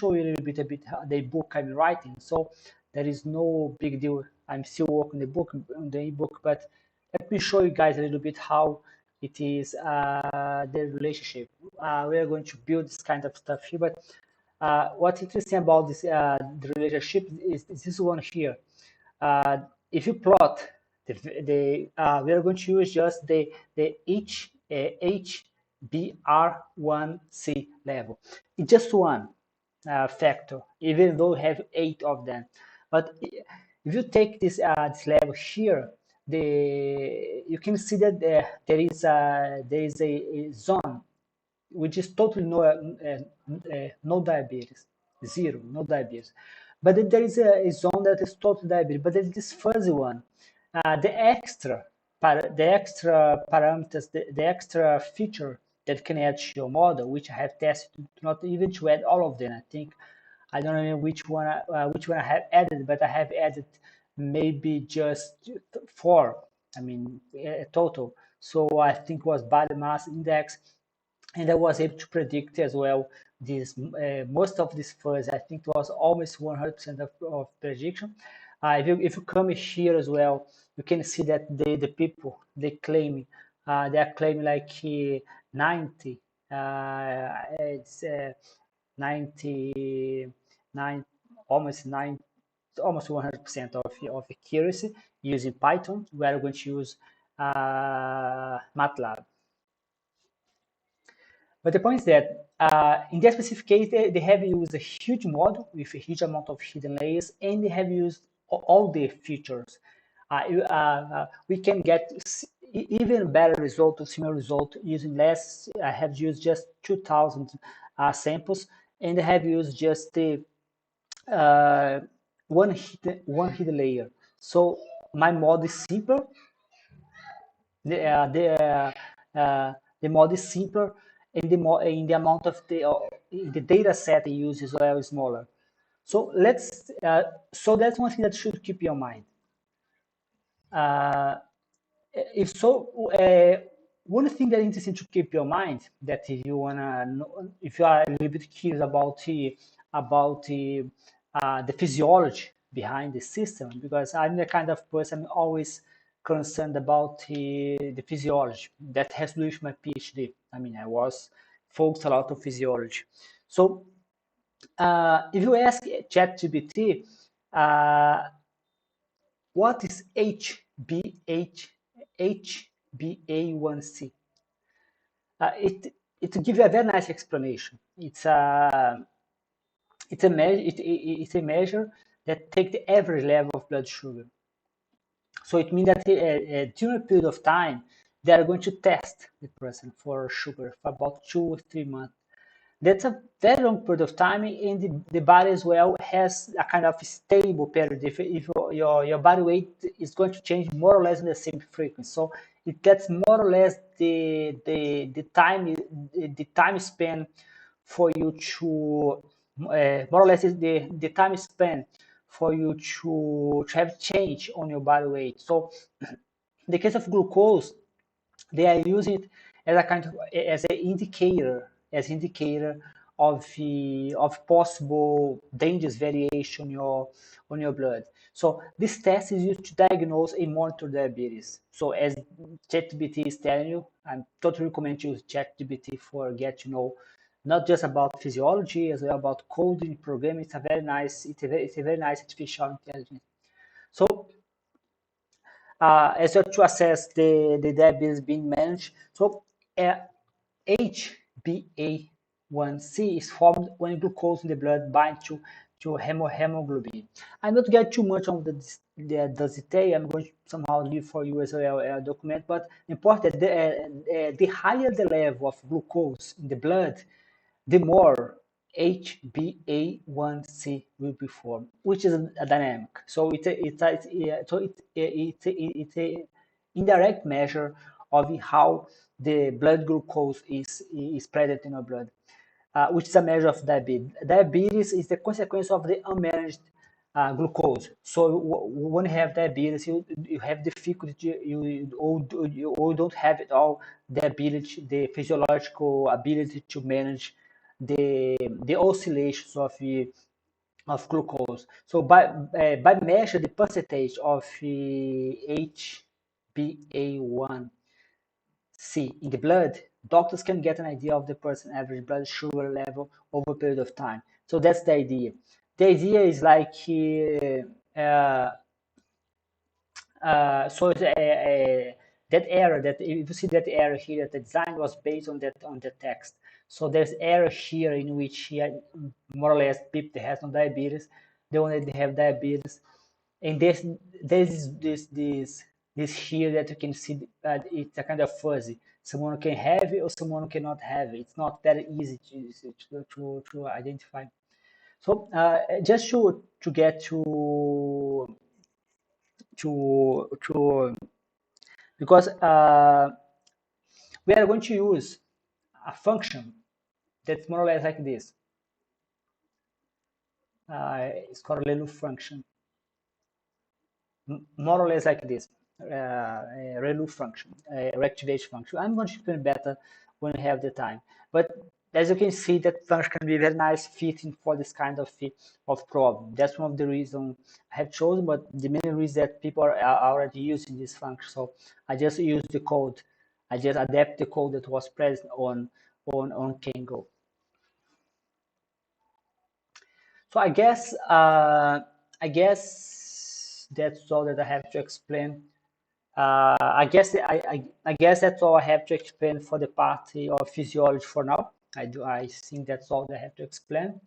show you a bit the book I'm writing. So there is no big deal. I'm still working on the ebook, but let me show you guys a little bit how it is the relationship. We are going to build this kind of stuff here, but what's interesting about this the relationship is this one here. If you plot we are going to use just the HbA1c level. It's just one factor, even though we have 8 of them. But if you take this level here, you can see that there is a zone which is totally no diabetes, zero, no diabetes. But then there is a zone that is total diabetes, but there is this fuzzy one. The extra parameters, the extra feature that can add to your model, which I have tested, not even to add all of them. I think I don't know which one I have added, but I have added maybe just 4. I mean, total. So I think it was body mass index, and I was able to predict as well this most of this fuzz. I think it was almost 100% of prediction. If you come here as well, you can see that the people they are claiming like 90. It's 99, almost 100% of accuracy using Python. We are going to use MATLAB. But the point is that in that specific case, they have used a huge model with a huge amount of hidden layers, and they have used all the features. We can get even better result or similar result using less. I have used just 2,000 samples, and I have used just the one hidden layer. So my model is simpler. The model is simpler, and in the amount of the data set they use as well is smaller. So so that's one thing that should keep your mind. One thing that is interesting to keep your mind, that if you wanna know, if you are a little bit curious about the physiology behind the system, because I'm the kind of person always concerned about the physiology that has to do with my PhD. I mean, I was focused a lot on physiology. So if you ask ChatGPT, what is HbA1c? It gives you a very nice explanation. It's a measure that takes the average level of blood sugar. So it means that during a period of time, they are going to test the person for sugar for about 2 or 3 months. That's a very long period of time, and the body as well has a kind of stable period. If your body weight is going to change more or less in the same frequency, so it gets more or less the time spent for you to more or less the time spent for you to have change on your body weight. So in the case of glucose, they are using it as a kind of as an indicator of possible dangerous variation on your blood. So this test is used to diagnose and monitor diabetes. So as ChatGPT is telling you, I'm totally recommend you use ChatGPT for get to know not just about physiology, as well about coding, programming. It's a very nice artificial intelligence. So as well to assess the diabetes being managed. So HbA1c is formed when glucose in the blood binds to hemoglobin. I'm not get too much on the detail. I'm going to somehow leave for you as well a document, but important the higher the level of glucose in the blood, the more HbA1c will be formed, which is a dynamic. So it's a indirect measure of how the blood glucose is present in your blood, which is a measure of diabetes. Diabetes is the consequence of the unmanaged glucose. So when you have diabetes, you have difficulty, you don't have it all, the physiological ability to manage the oscillations of glucose. So by measure the percentage of HbA1c in the blood, doctors can get an idea of the person's average blood sugar level over a period of time. So that's the idea. The idea is like so that error, that if you see that error here, that the design was based on the text. So there's error here in which here more or less people that has no diabetes, the one that have diabetes, and this here that you can see that it's a kind of fuzzy. Someone can have it or someone cannot have it. It's not very easy to identify. So just to get to because we are going to use a function that's more or less like this. It's called Lelu function, more or less like this. Relu function, reactivation function. I'm going to explain better when we have the time. But as you can see, that function can be very nice fitting for this kind of problem. That's one of the reasons I have chosen, but the main reason that people are already using this function. So I just use the code. I just adapt the code that was present on Kango. So I guess that's all that I have to explain. I guess that's all I have to explain for the part of physiology for now. I think that's all that I have to explain.